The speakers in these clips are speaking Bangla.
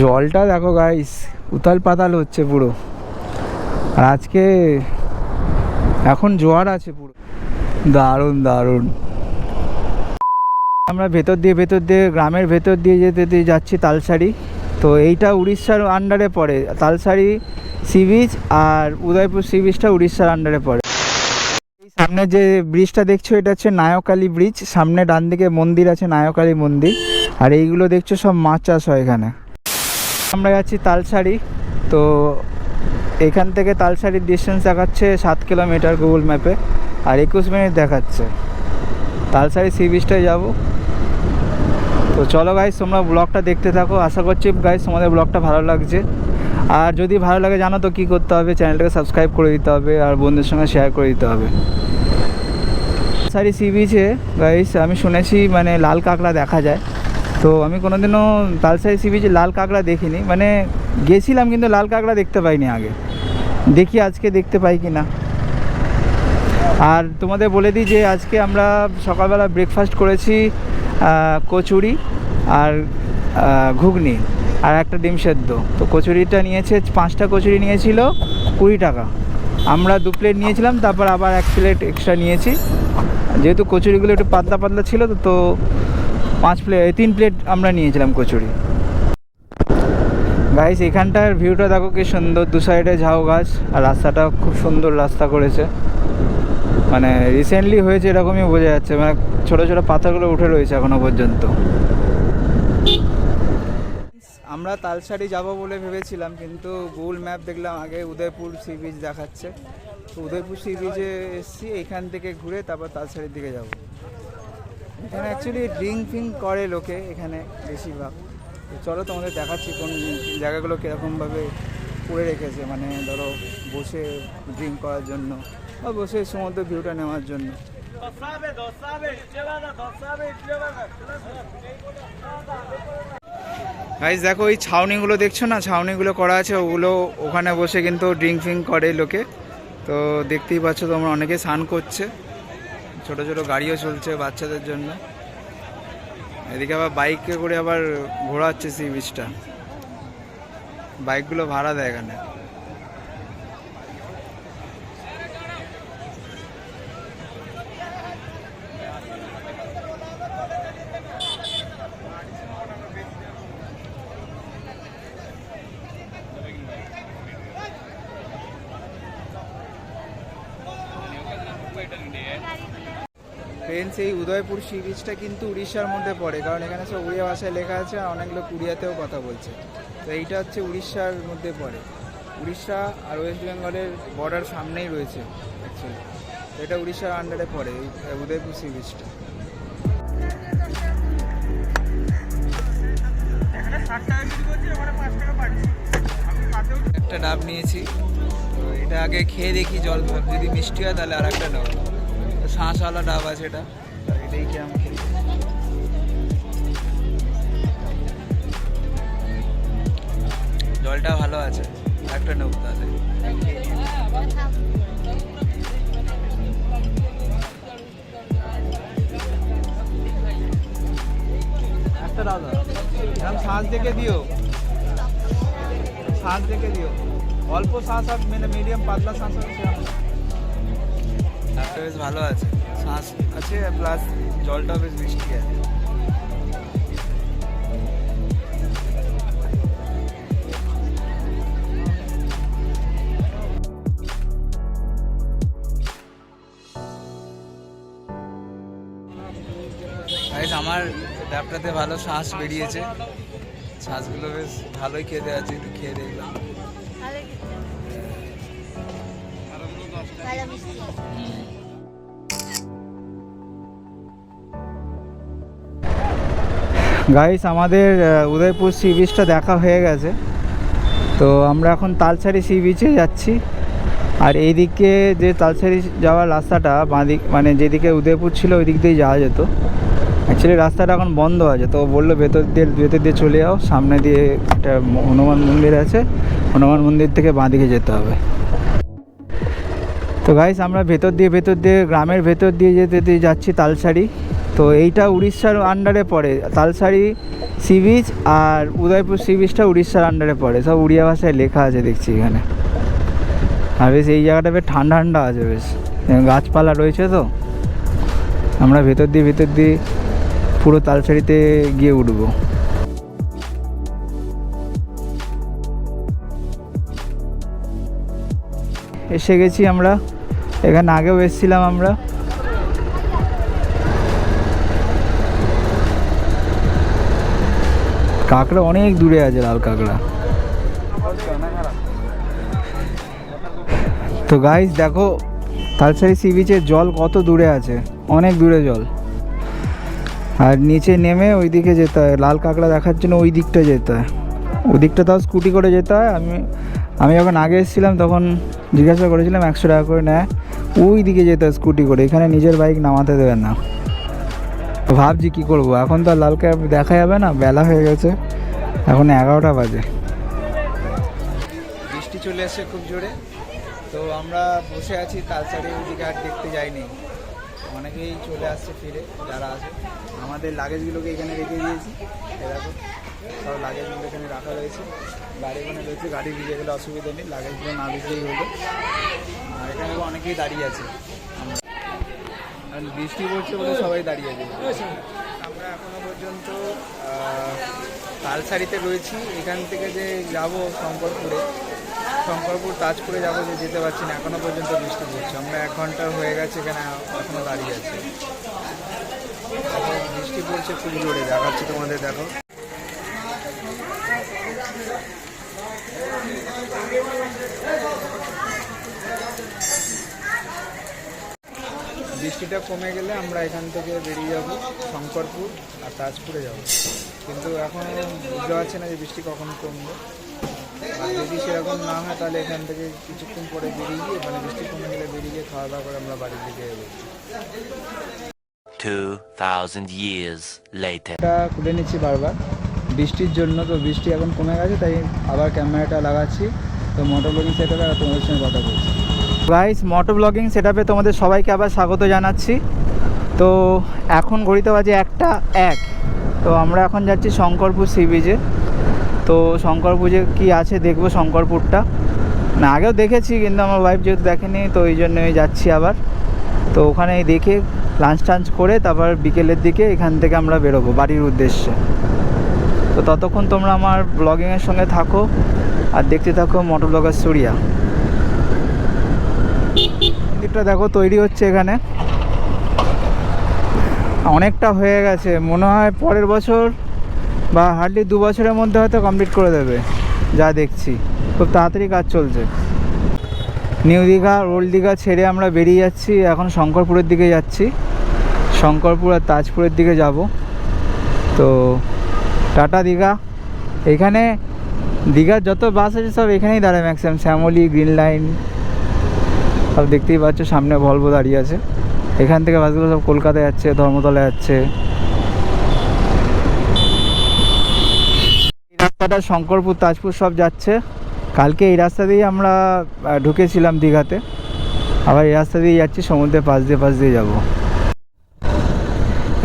জলটা দেখো গাইস, উতাল পাতাল হচ্ছে পুরো। আর আজকে এখন জোয়ার আছে পুরো, দারুণ দারুণ। আমরা ভেতর দিয়ে গ্রামের ভেতর দিয়ে যেতে যাচ্ছি তালসারি। তো এইটা উড়িষ্যার আন্ডারে পড়ে, তালসারি সি বিচ আর উদয়পুর সি বিচটা উড়িষ্যার আন্ডারে পড়ে। এই সামনে যে ব্রিজটা দেখছো এটা হচ্ছে নায়কালী ব্রিজ। সামনে ডান দিকে মন্দির আছে, নায়কালী মন্দির। আর এইগুলো দেখছো সব মাছ চাষ হয় এখানে। আমরা যাচ্ছি তালসারি। তো এখান থেকে তালসারির ডিস্টেন্স দেখাচ্ছে 7 কিলোমিটার গুগল ম্যাপে, আর 21 মিনিট দেখাচ্ছে। তালসারি সি বিচটায় যাবো। তো চলো গাইস, তোমরা ব্লগটা দেখতে থাকো। আশা করছি গাইস তোমাদের ব্লগটা ভালো লাগছে। আর যদি ভালো লাগে জানো তো কী করতে হবে, চ্যানেলটাকে সাবস্ক্রাইব করে দিতে হবে আর বন্ধুদের সঙ্গে শেয়ার করে দিতে হবে। তালসারি সি বিচে গাইস আমি শুনেছি মানে লাল কাঁকড়া দেখা যায়। তো আমি কোনোদিনও তালসারি সি বিচে লাল কাঁকড়া দেখিনি, মানে গেছিলাম কিন্তু লাল কাঁকড়া দেখতে পাইনি আগে। দেখি আজকে দেখতে পাই কি না। আর তোমাদের বলে দিই যে আজকে আমরা সকালবেলা ব্রেকফাস্ট করেছি কচুরি আর ঘুগনি আর একটা ডিম সেদ্ধ। তো কচুরিটা নিয়েছে, 5টা কচুরি নিয়েছিল 20 টাকা। আমরা 2 প্লেট নিয়েছিলাম, তারপর আবার 1 প্লেট এক্সট্রা নিয়েছি। যেহেতু কচুরিগুলো একটু পাতলা পাতলা ছিল তো 3 প্লেট আমরা নিয়েছিলাম কচুরি। গাইস এখানটার ভিউটা দেখো কি সুন্দর, দু সাইডে ঝাউ গাছ আর রাস্তাটা খুব সুন্দর রাস্তা করেছে। মানে রিসেন্টলি হয়েছে এরকমই বোঝা যাচ্ছে, মানে ছোটো ছোটো পাথরগুলো উঠে রয়েছে এখনো পর্যন্ত। আমরা তালসারি যাব বলে ভেবেছিলাম, কিন্তু গুগল ম্যাপ দেখলাম আগে উদয়পুর সি বিচ দেখাচ্ছে। তো উদয়পুর সি বিচে এসেছি, এখান থেকে ঘুরে তারপর তালসারির দিকে যাব। এখানে অ্যাকচুয়ালি ড্রিঙ্ক করে লোকে এখানে বেশিরভাগ। তো চলো তোমাদের দেখাচ্ছি কোন জায়গাগুলো কীরকমভাবে করে রেখেছে, মানে ধরো বসে ড্রিঙ্ক করার জন্য বা বসে সমুদ্র ভিউটা নেওয়ার জন্য। গাইস দেখো ওই ছাউনিগুলো দেখছো না, ছাউনিগুলো করা আছে, ওগুলো ওখানে বসে কিন্তু ড্রিঙ্ক করে লোকে। তো দেখতেই পাচ্ছ তোমরা, অনেকে স্নান করছে, ছোট ছোট গাড়িও চলছে বাচ্চাদের জন্য। এদিকে আবার বাইকে করে আবার ঘোরাচ্ছে সি বিচটা, বাইকগুলো ভাড়া দেয় এখানে। ফ্রেন্ডস এই উদয়পুর সি বিচটা কিন্তু উড়িষ্যার মধ্যে পড়ে, কারণ এখানে সব উড়িয়া ভাষায় লেখা আছে আর অনেক লোক উড়িয়াতেও কথা বলছে। তো এইটা হচ্ছে উড়িষ্যার মধ্যে পড়ে, উড়িষ্যা আর ওয়েস্ট বেঙ্গলের বর্ডার সামনেই রয়েছে অ্যাকচুয়ালি। তো এটা উড়িষ্যার আন্ডারে পড়ে এই উদয়পুর সি বিচটা। একটা ডাব নিয়েছি, তো এটা আগে খেয়ে দেখি, জল যদি মিষ্টি হয় তাহলে আর একটা নেব। শাঁসওয়ালা ডাব আছে এটা, এটাই কি আমি খেয়ে। জলটা ভালো আছে, একটা নেব তাহলে। একটা দাদা এরকম শ্বাস দেখে দিও, শ্বাস দেখে দিও, অল্প শ্বাস আর মানে মিডিয়াম পাতলা শ্বাস আছে। ডাবটা বেশ ভালো আছে, শ্বাস আছে প্লাস জলটা বেশ মিষ্টি আছে। আমার ডাবটাতে ভালো শ্বাস বেরিয়েছে, শ্বাসগুলো বেশ ভালোই খেতে আছে, একটু খেয়ে দেখলাম। গাইস আমাদের উদয়পুর সি বিচটা দেখা হয়ে গেছে। তো আমরা এখন তালসারি সি বিচে যাচ্ছি। আর এইদিকে যে তালসারি যাওয়ার রাস্তাটা বাঁদিক, মানে যেদিকে উদয়পুর ছিল ওই দিক দিয়েই যাওয়া যেত। অ্যাকচুয়ালি রাস্তাটা এখন বন্ধ আছে, তো বললো ভেতর দিয়ে চলে যাও, সামনে দিয়ে একটা হনুমান মন্দির আছে, হনুমান মন্দির থেকে বাঁদিকে যেতে হবে। তো গাইস আমরা ভেতর দিয়ে গ্রামের ভেতর দিয়ে যেতে যাচ্ছি তালসারি। তো এইটা উড়িষ্যার আন্ডারে পড়ে, তালসারি সি বিচ আর উদয়পুর সি বিচটা উড়িষ্যার আন্ডারে পড়ে, সব উড়িয়া ভাষায় লেখা আছে দেখছি এখানে। আর বেশ এই জায়গাটা বেশ ঠান্ডা ঠান্ডা আছে, বেশ গাছপালা রয়েছে। তো আমরা ভেতর দিয়ে পুরো তালসারিতে গিয়ে উঠবো। এসে গেছি আমরা, এখানে আগেও এসেছিলাম আমরা। কাঁকড়া অনেক দূরে আছে, লাল কাঁকড়া। তো গাইস দেখো তালসারি সি বিচের জল কত দূরে আছে, অনেক দূরে জল। আর নিচে নেমে ওই দিকে যেতে হয়, লাল কাঁকড়া দেখার জন্য ওই দিকটা যেতে হয়। ওই দিকটা তাও স্কুটি করে যেতে হয়। আমি যখন আগে এসেছিলাম তখন জিজ্ঞাসা করেছিলাম 100 টাকা করে নেয়, ওই দিকে যেতে হয় স্কুটি করে, এখানে নিজের বাইক নামাতে দেবে না। ভাবছি কী করবো, এখন তো আর লাল কাঁকড়া দেখা যাবে না, বেলা হয়ে গেছে, এখন 11টা বাজে। বৃষ্টি চলে এসে খুব জোরে। তো আমরা বসে আছি তালসারি, ওইদিকে আর দেখতে যাইনি। অনেকেই চলে আসছে ফিরে, যারা আছে। আমাদের লাগেজগুলোকে এখানে রেখে দিয়েছি, এরকম সব লাগেজগুলো এখানে রাখা রয়েছে। গাড়ি এখানে রয়েছে, গাড়ি ভিজে গেলে অসুবিধা নেই, লাগেজগুলো না ভিজলেই হলো। আর এখানে অনেকেই দাঁড়িয়ে আছে, বৃষ্টি পড়ছে বলে সবাই দাঁড়িয়ে আছে। আমরা এখনো পর্যন্ত তালসারিতে রয়েছি। এখান থেকে যে যাব শঙ্করপুর তাজপুরে যাবো, যে যেতে পারছি না, এখনো পর্যন্ত বৃষ্টি পড়ছে। আমরা 1 ঘন্টা হয়ে গেছে এখানে, এখনো দাঁড়িয়ে আছি। বৃষ্টি পড়ছে খুব জোরে, দেখাচ্ছি তোমাদের, দেখো। বৃষ্টিটা কমে গেলে আমরা এখান থেকে বেরিয়ে যাব শঙ্করপুর আর তাজপুরে যাব, কিন্তু এখন বুঝতে পারছি না যে বৃষ্টি কখন কমবে। আর যদি সেরকম না হয় তাহলে এখান থেকে কিছুক্ষণ পরে বেরিয়ে গিয়ে, মানে বৃষ্টি কমে গেলে বেরিয়ে গিয়ে খাওয়া দাওয়া করে আমরা বাড়ির দিকে এগোবো। 2000 years later. এটা খুলে নিচ্ছি বারবার বৃষ্টির জন্য। তো বৃষ্টি এখন কমে গেছে, তাই আবার ক্যামেরাটা লাগাচ্ছি। তো মোটর ব্লগিং সেটআপে তোমাদের সঙ্গে কথা বলছি। গাইস, মোটর ব্লগিং সেটআপে তোমাদের সবাইকে আবার স্বাগত জানাচ্ছি। তো এখন ঘড়িতে বাজে 1টা 1। তো আমরা এখন যাচ্ছি শঙ্করপুর সি বিচে। তো শঙ্করপুরে কি আছে দেখবো, শঙ্করপুরটা না আগেও দেখেছি, কিন্তু আমার ওয়াইফ যেহেতু দেখেনি, তো এই জন্যই যাচ্ছি আবার। তো ওখানে দেখে লাঞ্চ টাঞ্চ করে তারপর বিকেলের দিকে এখান থেকে আমরা বেরোবো বাড়ির উদ্দেশ্যে। তো ততক্ষণ তোমরা আমার ব্লগিংয়ের সঙ্গে থাকো আর দেখতে থাকো মোটর ব্লগার সুরিয়া। মন্দিরটা দেখো তৈরি হচ্ছে এখানে, অনেকটা হয়ে গেছে, মনে হয় পরের বছর বা হার্ডলি 2 বছরের মধ্যে হয়তো কমপ্লিট করে দেবে, যা দেখছি। খুব তাড়াতাড়ি কাজ চলছে। নিউ দীঘা, ওল্ড দীঘা ছেড়ে আমরা বেরিয়ে যাচ্ছি, এখন শঙ্করপুরের দিকে যাচ্ছি। শঙ্করপুর আর তাজপুরের দিকে যাব। তো টাটা দীঘা। এখানে দীঘার যত বাস আছে সব এখানেই দাঁড়ায় ম্যাক্সিমাম, শ্যামলী, গ্রিন লাইন সব দেখতেই পাচ্ছ, সামনে ভলভো দাঁড়িয়ে আছে। এখান থেকে বাসগুলো সব কলকাতায় যাচ্ছে, ধর্মতলা যাচ্ছে। এই রাস্তাটা শঙ্করপুর, তাজপুর সব যাচ্ছে। কালকে এই রাস্তা দিয়েই আমরা ঢুকেছিলাম দীঘাতে, আবার এই রাস্তা দিয়ে যাচ্ছি, সমুদ্রের পাশ দিয়ে যাব।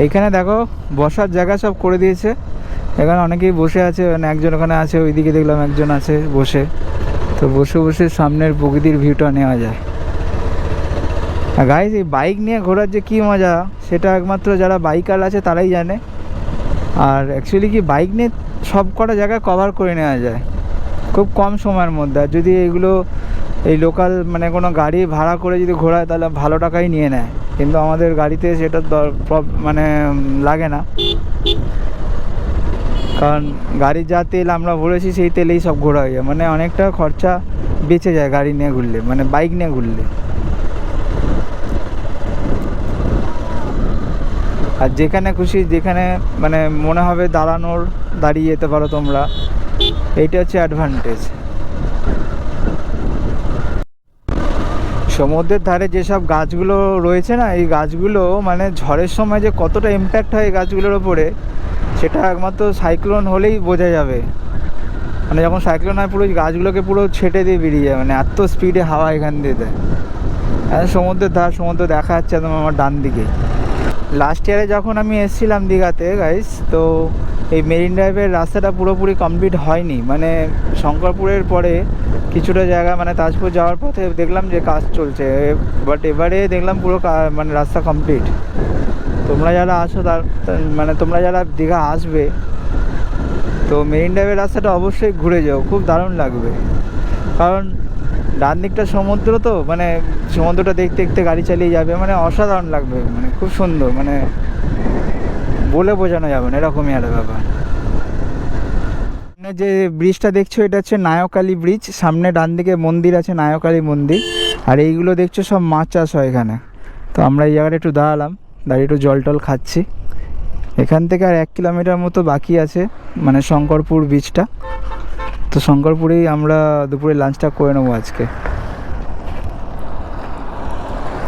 এইখানে দেখো বসার জায়গা সব করে দিয়েছে, এখানে অনেকেই বসে আছে, মানে একজন ওখানে আছে, ওইদিকে দেখলাম একজন আছে বসে। তো বসে সামনের প্রকৃতির ভিউটা নেওয়া যায়। আর গাইস, এই বাইক নিয়ে ঘোরার যে কী মজা, সেটা একমাত্র যারা বাইকার আছে তারাই জানে। আর অ্যাকচুয়ালি কি বাইক নিয়ে সব কটা জায়গায় কভার করে নেওয়া যায় খুব কম সময়ের মধ্যে। আর যদি এইগুলো এই লোকাল মানে কোনো গাড়ি ভাড়া করে যদি ঘোরায় তাহলে ভালো টাকাই নিয়ে নেয়, কিন্তু আমাদের গাড়িতে সেটা মানে লাগে না, কারণ গাড়ির যা তেল আমরা ভরেছি সেই তেলেই সব ঘোরা হয়ে যায়। মানে অনেকটা খরচা বেঁচে যায় গাড়ি নিয়ে ঘুরলে, মানে বাইক নিয়ে ঘুরলে। আর যেখানে খুশি, যেখানে মানে মনে হবে দাঁড়িয়ে যেতে পারো তোমরা, এইটা হচ্ছে অ্যাডভান্টেজ। সমুদ্রের ধারে যেসব গাছগুলো রয়েছে না, এই গাছগুলো মানে ঝড়ের সময় যে কতটা ইম্প্যাক্ট হয় এই গাছগুলোর ওপরে, সেটা একমাত্র সাইক্লোন হলেই বোঝা যাবে। মানে যখন সাইক্লোন হয় পুরো গাছগুলোকে পুরো ছেটে দিয়ে বেরিয়ে যায়, মানে এত স্পিডে হাওয়া এখান দিয়ে দেয়। সমুদ্রের ধার, সমুদ্র দেখা যাচ্ছে একদম আমার ডান দিকেই। লাস্ট ইয়ারে যখন আমি এসেছিলাম দীঘাতে গাইস, তো এই মেরিন ড্রাইভের রাস্তাটা পুরোপুরি কমপ্লিট হয়নি, মানে শঙ্করপুরের পরে কিছুটা জায়গা মানে তাজপুর যাওয়ার পথে দেখলাম যে কাজ চলছে, বাট এবারে দেখলাম পুরো মানে রাস্তা কমপ্লিট। তোমরা যারা আসো মানে তোমরা যারা দীঘা আসবে তো মেরিন ড্রাইভের রাস্তাটা অবশ্যই ঘুরে যাও, খুব দারুণ লাগবে। কারণ ডান দিকটা সমুদ্র, তো মানে সমুদ্রটা দেখতে দেখতে গাড়ি চালিয়ে যাবে, মানে অসাধারণ লাগবে, মানে খুব সুন্দর, মানে বলে বোঝানো যাবে না, এরকমই একটা ব্যাপার। সামনে যে ব্রিজটা দেখছো এটা হচ্ছে নায়কালী ব্রিজ, সামনে ডান দিকে মন্দির আছে নায়কালী মন্দির, আর এইগুলো দেখছো সব মাছ চাষ হয় এখানে। তো আমরা এই জায়গাটা একটু দাঁড়ালাম, দাঁড়িয়ে একটু জল টল খাচ্ছি। এখান থেকে আর 1 কিলোমিটার মতো বাকি আছে মানে শঙ্করপুর বিচটা। তো শঙ্করপুরেই আমরা দুপুরে লাঞ্চটা করে নেবো আজকে।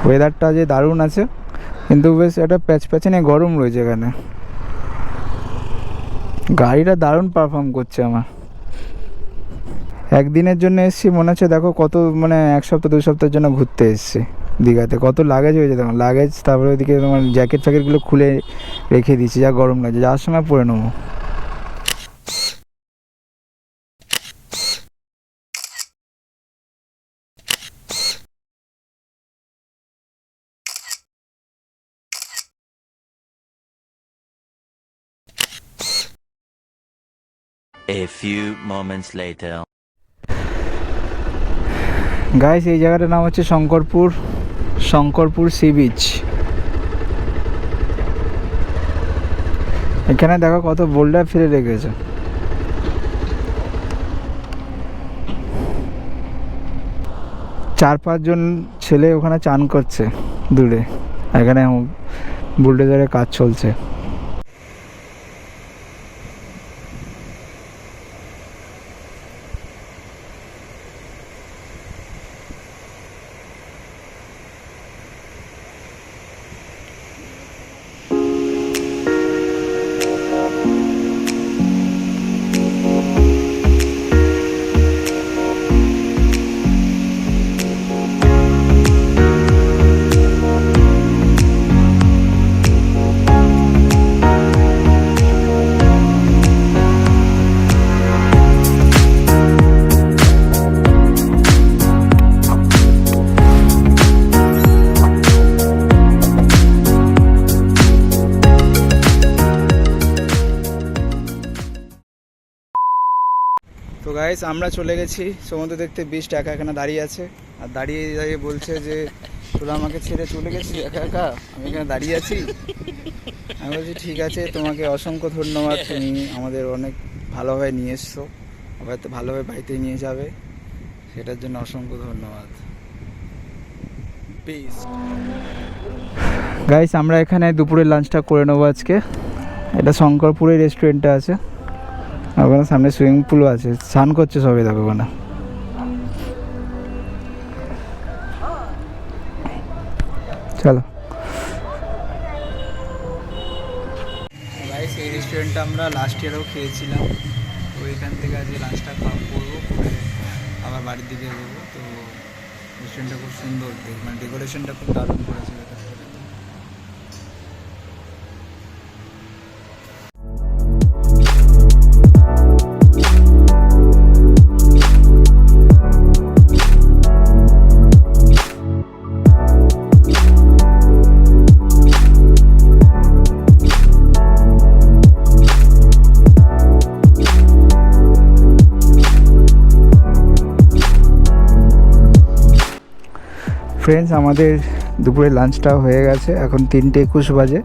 ওয়েদারটা যে দারুণ আছে, কিন্তু বেশ একটা প্যাচপ্যাচানে গরম রয়েছে এখানে। গাড়িটা দারুণ পারফর্ম করছে আমার। একদিনের জন্য এসেছি মনে হচ্ছে, দেখো কত মানে 1 সপ্তাহ 2 সপ্তাহের জন্য ঘুরতে এসেছি দীঘাতে। কত লাগেজ হয়েছে তোমার, লাগেজ তারপরে ওইদিকে তোমার জ্যাকেট ফ্যাকেটগুলো খুলে রেখে দিচ্ছি, যা গরম লাগছে, যাওয়ার সময় পরে নেবো। A few moments later. Guys এই জায়গাটার নাম হচ্ছে শঙ্করপুর সি বিচ। এখানে দেখো কত বোল্ডার ফেলে রেখেছে। চার 5 জন ছেলে ওখানে চান করছে দূরে, এখানে বুলডোজারের কাজ চলছে। তো গাইস আমরা চলে গেছি সমুদ্র দেখতে, বিচটা একা এখানে দাঁড়িয়ে আছে, আর দাঁড়িয়ে দাঁড়িয়ে বলছে যে তোরা আমাকে ছেড়ে চলে গেছিস একা একা, আমি এখানে দাঁড়িয়ে আছি। আমি বলছি ঠিক আছে, তোমাকে অসংখ্য ধন্যবাদ, তুমি আমাদের অনেক ভালোভাবে নিয়ে এসছো, আবার তো ভালোভাবে বাড়িতে নিয়ে যাবে, সেটার জন্য অসংখ্য ধন্যবাদ। পিস গাইস, আমরা এখানে দুপুরের লাঞ্চটা করে নেবো আজকে। এটা শঙ্করপুরের রেস্টুরেন্টটা আছে, ওখানে সামনে সুইমিং পুলও আছে, স্নান করছে সবাই দেখো ওখানে। চলো গাইস, এই রেস্টুরেন্টটা আমরা লাস্ট ইয়ারেও খেয়েছিলাম, তো এখান থেকে আজকে লাঞ্চটা করবো, করে আবার বাড়ির দিকে যাবো। তো রেস্টুরেন্টটা খুব সুন্দর, মানে ডেকোরেশনটা খুব দারুণ করেছে। ফ্রেন্ডস, আমাদের দুপুরের লাঞ্চটা হয়ে গেছে, এখন 3:21 বাজে।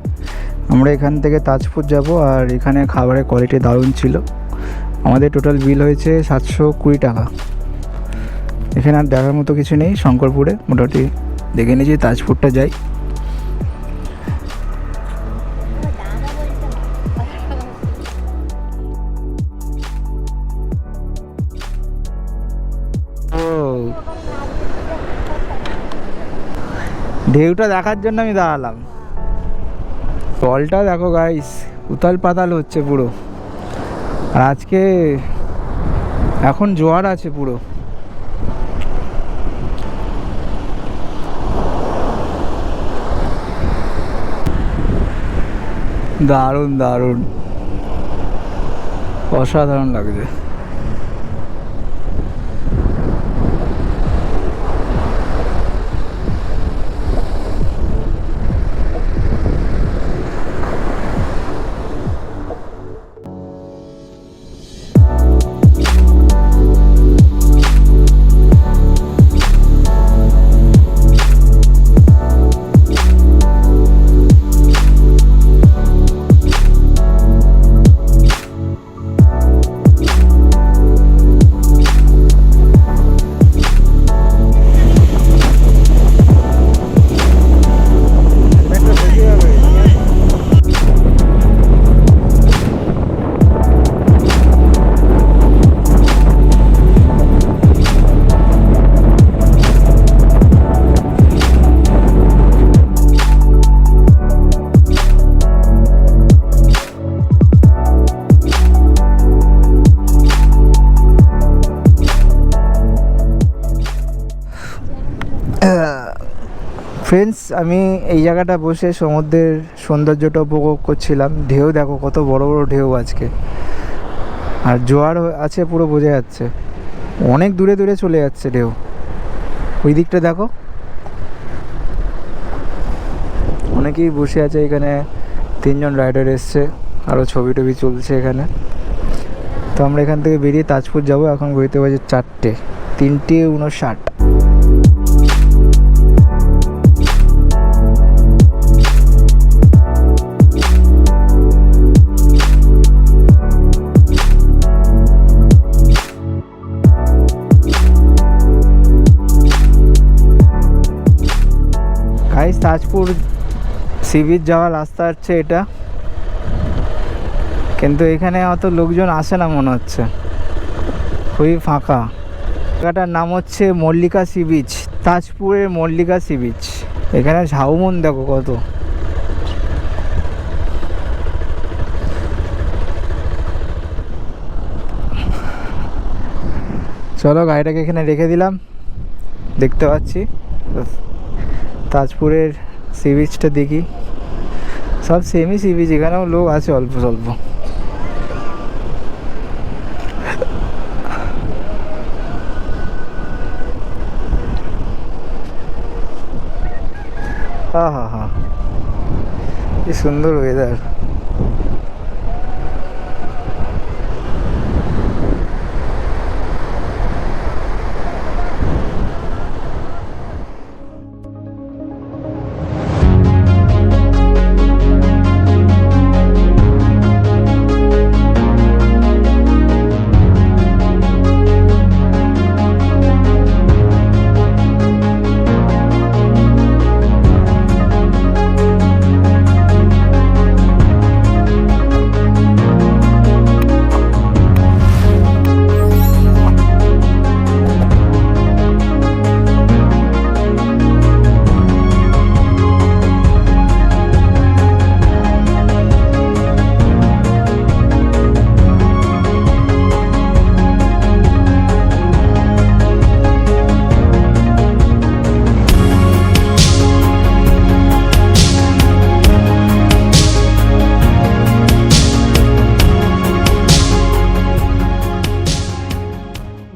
আমরা এখান থেকে তাজপুর যাব, আর এখানে খাবারের কোয়ালিটি দারুণ ছিল। আমাদের টোটাল বিল হয়েছে 720 টাকা। এখানে আর দেখার মতো কিছু নেই শঙ্করপুরে, মোটামুটি দেখে নিয়েছি, তাজপুরটা যাই। ঢেউটা দেখার জন্য আমি দাঁড়ালাম। জলটা দেখো গাইস, উতাল পাতাল হচ্ছে পুরো, আর আজকে এখন জোয়ার আছে পুরো। দারুণ দারুণ, অসাধারণ লাগছে। ফ্রেন্ডস, আমি এই জায়গাটা বসে সমুদ্রের সৌন্দর্যটা উপভোগ করছিলাম। ঢেউ দেখো কত বড় বড় ঢেউ আজকে, আর জোয়ার আছে পুরো বোঝা যাচ্ছে। অনেক দূরে দূরে চলে যাচ্ছে ঢেউ। ওই দিকটা দেখো, অনেকেই বসে আছে এখানে। 3জন রাইডার এসছে, আরও ছবি টবি চলছে এখানে। তো আমরা এখান থেকে বেরিয়ে তাজপুর যাব। এখন ঘুরতে বাজে 4টে, 3:59। গাইস, তাজপুর সি বিচ যাওয়ার রাস্তা হচ্ছে এটা, কিন্তু এখানে অত লোকজন আসে না মনে হচ্ছে, খুবই ফাঁকা। জায়গাটার নাম হচ্ছে মল্লিকা সি বিচ, তাজপুরের মল্লিকা সি বিচ। এখানে ঝাউমন দেখো কত। চলো গাড়িটাকে এখানে রেখে দিলাম। দেখতে পাচ্ছি তাজপুরের সি বিচটা দেখি। সব সেমই সি বিচ, এখানেও লোক আছে অল্প স্বল্প। হ্যাঁ হ্যাঁ হ্যাঁ, কি সুন্দর ওয়েদার।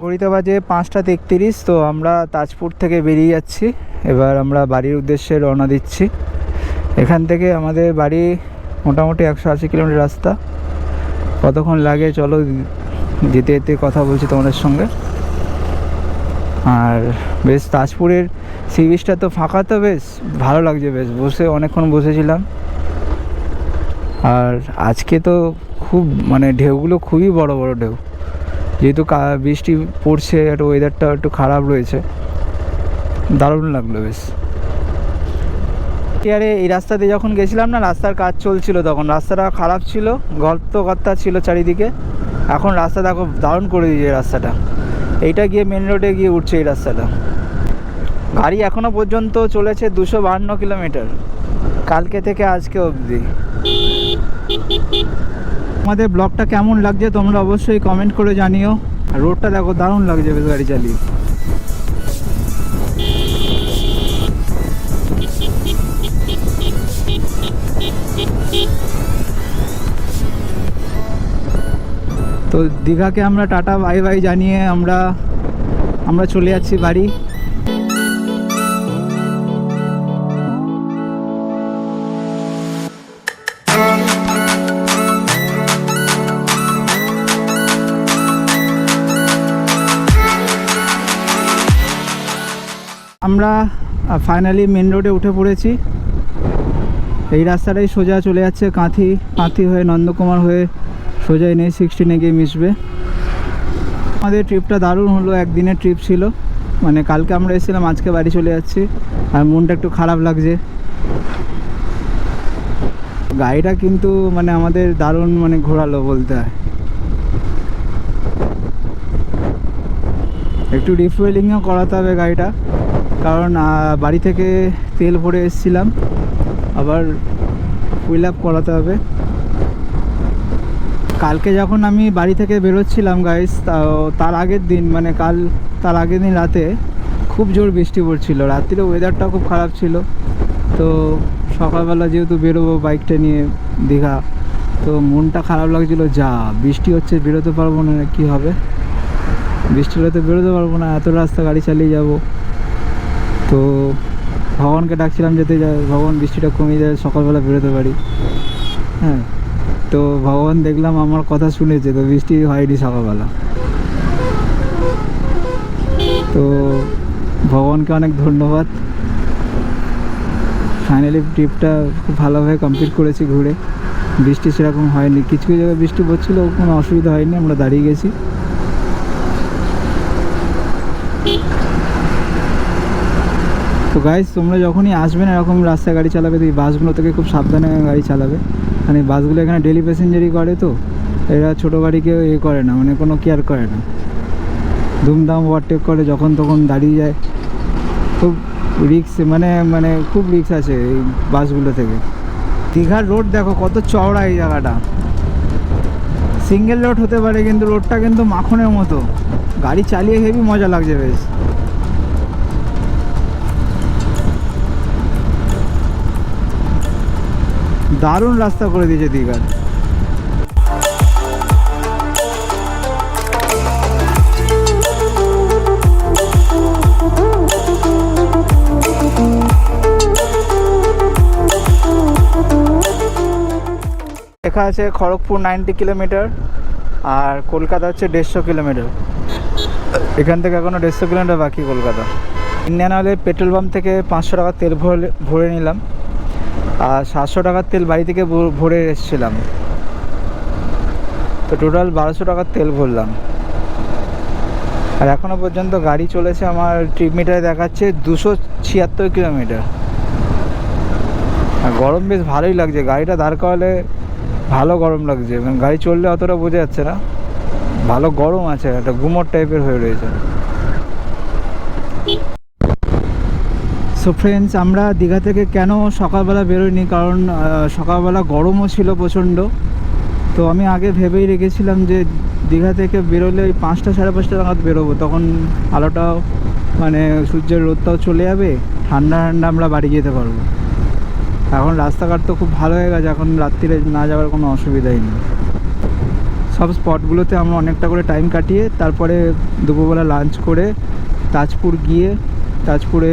ঘড়িতে বাজে 5:33। তো আমরা তাজপুর থেকে বেরিয়ে যাচ্ছি। এবার আমরা বাড়ির উদ্দেশ্যে রওনা দিচ্ছি। এখান থেকে আমাদের বাড়ি মোটামুটি 180 কিলোমিটার রাস্তা। কতক্ষণ লাগে চলো যেতে যেতে কথা বলছি তোমাদের সঙ্গে। আর বেশ তাজপুরের সি বিচটা তো ফাঁকা, তো বেশ ভালো লাগছে, বেশ বসে অনেকক্ষণ বসেছিলাম। আর আজকে তো খুব মানে ঢেউগুলো খুবই বড় বড় ঢেউ, যেহেতু বৃষ্টি পড়ছে, একটু ওয়েদারটা একটু খারাপ রয়েছে। দারুণ লাগলো বেশ। আরে এই রাস্তা দিয়ে যখন গেছিলাম না, রাস্তার কাজ চলছিল, তখন রাস্তাটা খারাপ ছিল, গর্তা ছিল চারিদিকে। এখন রাস্তা দেখো দারুণ করে দিয়েছে রাস্তাটা। এইটা গিয়ে মেন রোডে গিয়ে উঠছে এই রাস্তাটা। গাড়ি এখনও পর্যন্ত চলেছে 252 কিলোমিটার, কালকে থেকে আজকে অবধি। আমাদের ব্লগটা কেমন লাগছে তোমরা অবশ্যই কমেন্ট করে জানিও। আর রোডটা দেখো দারুণ লাগছে বেশ গাড়ি চালিয়ে। তো দীঘাকে আমরা টাটা বাই বাই জানিয়ে আমরা চলে যাচ্ছি বাড়ি। আমরা ফাইনালি মেন রোডে উঠে পড়েছি। এই রাস্তাটাই সোজা চলে যাচ্ছে কাঁথি হয়ে নন্দকুমার হয়ে সোজা NH-16 গিয়ে মিশবে। আমাদের ট্রিপটা দারুণ হলো, একদিনের ট্রিপ ছিল। মানে কালকে আমরা এসেছিলাম, আজকে বাড়ি চলে যাচ্ছি, আর মনটা একটু খারাপ লাগছে। গাড়িটা কিন্তু মানে আমাদের দারুণ মানে ঘোরালো বলতে হয়। একটু রিফুয়েলিংও করাতে হবে গাড়িটা, কারণ বাড়ি থেকে তেল ভরে এসেছিলাম, আবার ফুল আপ করাতে হবে। কালকে যখন আমি বাড়ি থেকে বেরোচ্ছিলাম গাইস, তার আগের দিন মানে তার আগের দিন রাতে খুব জোর বৃষ্টি পড়ছিল। রাত্রিরে ওয়েদারটা খুব খারাপ ছিল। তো সকালবেলা যেহেতু বেরোবো বাইকটা নিয়ে দীঘা, তো মনটা খারাপ লাগছিলো, যা বৃষ্টি হচ্ছে বেরোতে পারবো না, কি হবে, বৃষ্টি হলে তো বেরোতে পারবো না, এত রাস্তা গাড়ি চালিয়ে যাব। তো ভগবানকে ডাকছিলাম যাতে ভগবান বৃষ্টিটা কমিয়ে যায়, সকালবেলা বেরোতে পারি। হ্যাঁ, তো ভগবান দেখলাম আমার কথা শুনেছে, তো বৃষ্টি হয়নি সকালবেলা। তো ভগবানকে অনেক ধন্যবাদ। ফাইনালি ট্রিপটা খুব ভালোভাবে কমপ্লিট করেছি ঘুরে। বৃষ্টি সেরকম হয়নি, কিছু কিছু জায়গায় বৃষ্টি পড়ছিল, কোনো অসুবিধা হয়নি, আমরা দাঁড়িয়ে গেছি। তো গাইস, তোমরা যখনই আসবে না এরকম রাস্তায় গাড়ি চালাবে, তো এই বাসগুলো থেকে খুব সাবধানে গাড়ি চালাবে। মানে বাসগুলো এখানে ডেলি প্যাসেঞ্জারই করে, তো এরা ছোটো গাড়িকে করে না, মানে কোনো কেয়ার করে না, ধুমধাম ওভারটেক করে, যখন তখন দাঁড়িয়ে যায়। খুব রিক্স, মানে খুব রিক্স আছে এই বাসগুলো থেকে। দীঘার রোড দেখো কত চওড়া, এই জায়গাটা সিঙ্গেল রোড হতে পারে, কিন্তু রোডটা কিন্তু মাখনের মতো, গাড়ি চালিয়ে হেবি মজা লাগছে বেশ। দারুণ রাস্তা করে দিয়েছে দীঘার। লেখা আছে খড়গপুর 90 কিলোমিটার, আর কলকাতা হচ্ছে 150 কিলোমিটার। এখান থেকে এখনও 150 কিলোমিটার বাকি কলকাতা। ইন্ডিয়ান অয়েলের পেট্রোল পাম্প থেকে 500 টাকার তেল ভরে নিলাম, আর 700 টাকার তেল বাড়ি থেকে ভরে এসেছিলাম। তো টোটাল 1200 টাকার তেল ভরলাম। আর এখনও পর্যন্ত গাড়ি চলেছে, আমার ট্রিপ মিটারে দেখাচ্ছে 276 কিলোমিটার। আর গরম বেশ ভালোই লাগছে, গাড়িটা দাঁড় করালে ভালো গরম লাগছে, মানে গাড়ি চললে অতটা বোঝা যাচ্ছে না, ভালো গরম আছে, একটা গুমোট টাইপের হয়ে রয়েছে। সো ফ্রেন্ডস, আমরা দীঘা থেকে কেন সকালবেলা বেরোইনি, কারণ সকালবেলা গরমও ছিল প্রচণ্ড। তো আমি আগে ভেবেই রেখেছিলাম যে দীঘা থেকে বেরোলে ওই 5টা সাড়ে 5টা নাগাদ বেরোবো, তখন আলোটাও মানে সূর্যের রোদটাও চলে যাবে, ঠান্ডা ঠান্ডা আমরা বাড়ি যেতে পারবো। এখন রাস্তাঘাট তো খুব ভালো হয়ে গেছে, এখন রাত্রিরে না যাওয়ার কোনো অসুবিধাই নেই। সব স্পটগুলোতে আমরা অনেকটা করে টাইম কাটিয়ে তারপরে দুপুরবেলা লাঞ্চ করে তাজপুর গিয়ে তাজপুরে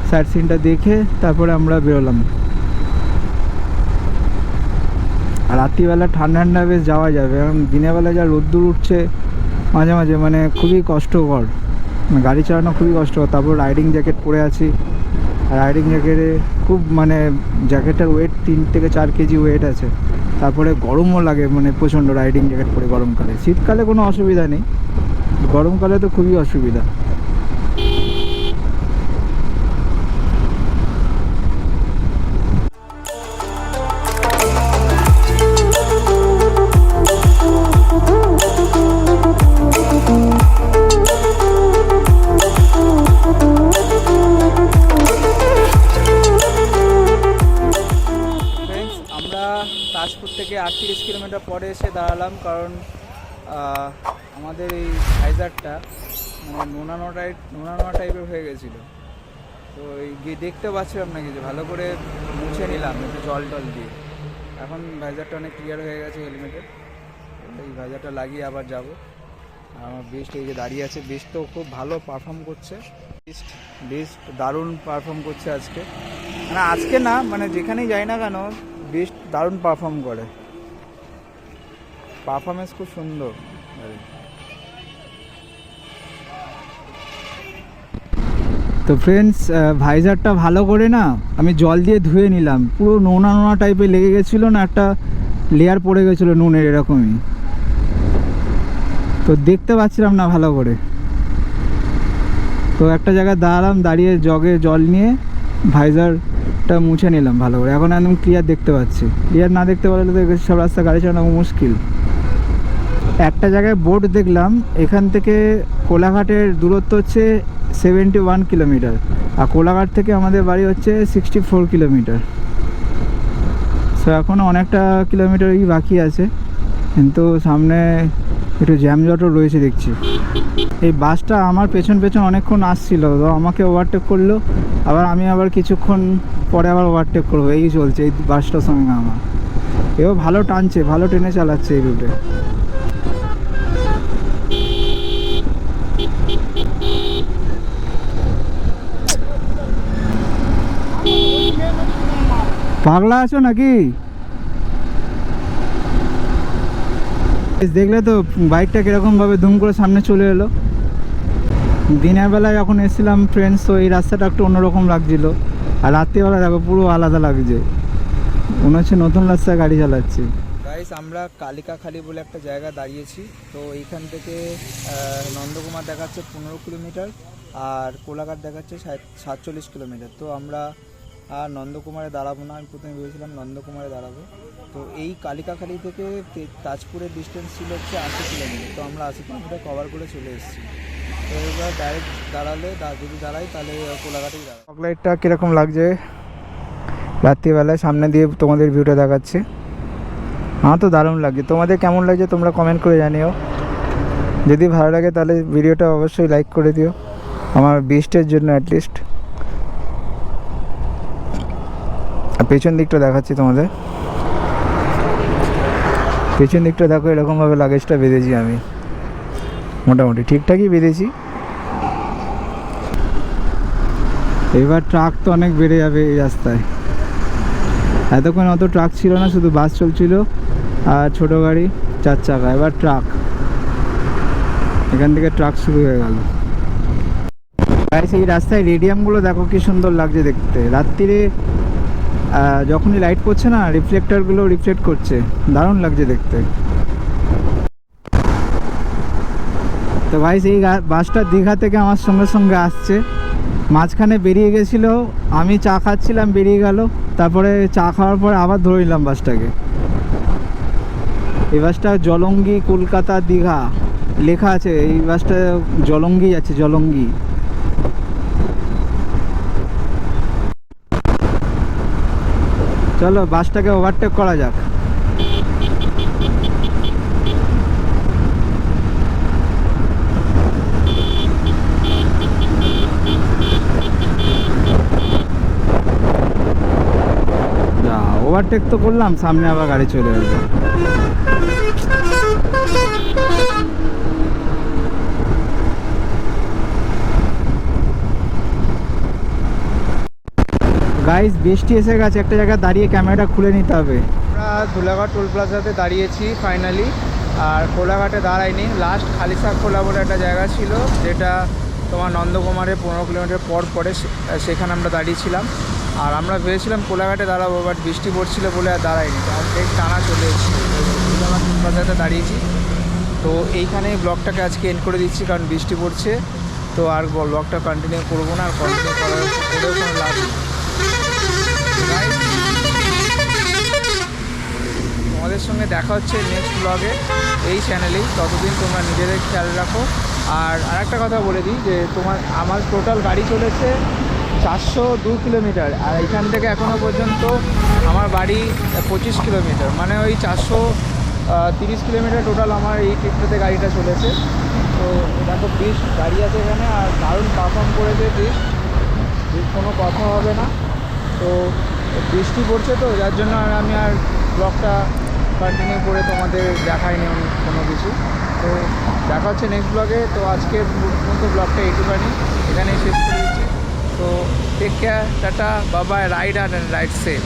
সাইট সিনটা দেখে তারপরে আমরা বেরোলাম। আর রাত্রিবেলা ঠান্ডা ঠান্ডা বেশ যাওয়া যাবে, কারণ দিনের বেলা যা রোদ্দুর উঠছে মাঝে মাঝে, মানে খুবই কষ্টকর, মানে গাড়ি চালানো খুবই কষ্টকর। তারপর রাইডিং জ্যাকেট পরে আছি, আর রাইডিং জ্যাকেটে খুব মানে জ্যাকেটের ওয়েট 3 থেকে 4 কেজি ওয়েট আছে। তারপরে গরমও লাগে, মানে প্রচণ্ড রাইডিং জ্যাকেট পরে গরমকালে। শীতকালে কোনো অসুবিধা নেই, গরমকালে তো খুবই অসুবিধা। তাজপুর থেকে 38 কিলোমিটার পরে এসে দাঁড়ালাম, কারণ আমাদের এই ভাইজারটা মানে নোনা টাইপের হয়ে গেছিলো। তো এই দেখতে পাচ্ছিলাম না কিছু, ভালো করে মুছে নিলাম একটু জল টল দিয়ে। এখন ভাইজারটা অনেক ক্লিয়ার হয়ে গেছে হেলমেটের। তো এই ভাইজারটা লাগিয়ে আবার যাব। আর আমার বেস্ট এই যে দাঁড়িয়ে আছে, বেস্ট তো খুব ভালো পারফর্ম করছে, বেস্ট দারুণ পারফর্ম করছে আজকে, মানে আজকে না মানে যেখানেই যাই না কেন বেস্ট দারুণ পারফর্ম করে, পারফরমেন্স খুব সুন্দর। তো ফ্রেন্ডস, ভাইজারটা ভালো করে না আমি জল দিয়ে ধুয়ে নিলাম, পুরো নোনা নোনা টাইপের লেগে গেছিলো না, একটা লেয়ার পড়ে গেছিলো নুনের এরকমই, তো দেখতে পাচ্ছিলাম না ভালো করে। তো একটা জায়গায় দাঁড়ালাম, দাঁড়িয়ে জগে জল নিয়ে ভাইজারটা মুছে নিলাম ভালো করে, এখন একদম ক্লিয়ার দেখতে পাচ্ছি। ক্লিয়ার না দেখতে পারলে তো সব রাস্তা গাড়ি চালানো মুশকিল। একটা জায়গায় বোর্ড দেখলাম, এখান থেকে কোলাঘাটের দূরত্ব হচ্ছে 71 কিলোমিটার, আর কোলাঘাট থেকে আমাদের বাড়ি হচ্ছে 64 কিলোমিটার। সো এখনও অনেকটা কিলোমিটারই বাকি আছে, কিন্তু সামনে একটু জ্যামজটও রয়েছে দেখছি। এই বাসটা আমার পেছন পেছন অনেকক্ষণ আসছিল, তো আমাকে ওভারটেক করলো, আমি আবার কিছুক্ষণ পরে আবার ওভারটেক করবো, এই চলছে এই বাসটার সঙ্গে আমার। এও ভালো টানছে, ভালো ট্রেনে চালাচ্ছে এই রুটে। পাগলা আছো নাকি? দেখলে তো বাইকটা কিরকমভাবে দুম করে সামনে চলে এলো। দিনের বেলায় যখন এসেছিলাম ফ্রেন্ডস, তো এই রাস্তাটা একটু অন্যরকম লাগছিল, আর রাত্রিবেলা দেখো পুরো আলাদা লাগছে, মনে হচ্ছে নতুন রাস্তায় গাড়ি চালাচ্ছি। গাইস, আমরা কালিকাখালি বলে একটা জায়গা দাঁড়িয়েছি, তো এইখান থেকে নন্দকুমার দেখাচ্ছে 15 কিলোমিটার, আর কোলাঘাট দেখাচ্ছে 47 কিলোমিটার। তো আমরা আর নন্দকুমারে দাঁড়াবো না, আমি প্রথমে ভেবেছিলাম নন্দকুমারে দাঁড়াবো। তো এই কালিকাখালি থেকে তাজপুরের ডিস্টেন্স ছিল হচ্ছে 80 কিলোমিটার, তো আমরা 80 কিলোমিটার কভার করে চলে এসেছি। তো এবার ডাইরেক্ট দাঁড়ালে যদি দাঁড়াই তাহলে কোলাঘাটেই দাঁড়াবো। চকলেটটা কীরকম লাগছে রাত্রিবেলায় সামনে দিয়ে তোমাদের ভিউটা দেখাচ্ছি। আমার তো দারুণ লাগছে, তোমাদের কেমন লাগছে তোমরা কমেন্ট করে জানিও। যদি ভালো লাগে তাহলে ভিডিওটা অবশ্যই লাইক করে দিও, আমার বেস্টের জন্য অ্যাটলিস্ট। পেছন দিকটা দেখাচ্ছি তোমাদের, পেছন দিকটা দেখো, এরকমভাবে লাগেজটা বেঁধেছি আমি, মোটামুটি ঠিকঠাকই বেঁধেছি। এবার ট্রাক তো অনেক বেড়ে যাবে এই রাস্তায়, এতক্ষণ অত ট্রাক ছিল না, শুধু বাস চলছিল আর ছোটো গাড়ি 4 চাকা, এবার ট্রাক, এখান থেকে ট্রাক শুরু হয়ে গেল। এই রাস্তায় রেডিয়ামগুলো দেখো কি সুন্দর লাগছে দেখতে, রাত্রিরে যখনই লাইট পড়ছে না রিফ্লেক্টরগুলো রিফ্লেক্ট করছে, দারুণ লাগছে দেখতে। তো ভাই এই বাসটা দীঘা থেকে আমার সঙ্গে সঙ্গে আসছে, মাঝখানে বেরিয়ে গেছিল, আমি চা খাচ্ছিলাম বেরিয়ে গেল, তারপরে চা খাওয়ার পরে আবার ধরে নিলাম বাসটাকে। এই বাসটা জলঙ্গি কলকাতা দীঘা লেখা আছে, এই বাসটা জলঙ্গি যাচ্ছে, জলঙ্গি। চলো বাসটাকে ওভারটেক করা যাক। যা ওভারটেক তো করলাম, সামনে আবার গাড়ি চলে আসবে। গাইস, বৃষ্টি এসে গেছে, একটা জায়গায় দাঁড়িয়ে ক্যামেরাটা খুলে নিতে হবে। আমরা ধুলাঘাট টোল প্লাজাতে দাঁড়িয়েছি ফাইনালি, আর কোলাঘাটে দাঁড়াইনি। লাস্ট খালিশাক খোলা বলে একটা জায়গা ছিল, যেটা তোমার নন্দকুমারে 15 কিলোমিটার পর পরে, সেখানে আমরা দাঁড়িয়েছিলাম। আর আমরা ভেবেছিলাম কোলাঘাটে দাঁড়াবো, বাট বৃষ্টি পড়ছিল বলে আর দাঁড়াইনি, আর ঠিক টানা চলে এসেছি। ধুলাঘাট টোল প্লাজাতে দাঁড়িয়েছি, তো এইখানেই ব্লগটাকে আজকে এন্ড করে দিচ্ছি, কারণ বৃষ্টি পড়ছে। তো আর ব্লগটা কন্টিনিউ করবো না, আর কন্টিনিউ করেও কোনো লাভ নেই। তোমাদের সঙ্গে দেখা হচ্ছে নেক্সট ব্লগে এই চ্যানেলেই, ততদিন তোমরা নিজেদের খেয়াল রাখো। আর আরেকটা কথা বলে দিই যে আমার টোটাল গাড়ি চলেছে 402 কিলোমিটার, আর এখান থেকে এখনও পর্যন্ত আমার বাড়ি 25 কিলোমিটার, মানে ওই 430 কিলোমিটার টোটাল আমার এই ট্রিপটাতে গাড়িটা চলেছে। তো দেখো বৃষ্টি গাড়ি আছে এখানে, আর দারুণ পারফর্ম করেছে বৃষ্টি, কোনো কথা হবে না। তো বৃষ্টি পড়ছে, তো যার জন্য আমি আর ব্লগটা কন্টিনিউ করে তোমাদের দেখায়নি কোনো কিছু। তো দেখা হচ্ছে নেক্সট ব্লগে। তো আজকের মতো ব্লগটা এইটুখানি, এখানেই শেষ করে দিচ্ছি। তো টেক কেয়ার, টাটা, বাবাই, রাইড অ্যান্ড রাইড সেফ।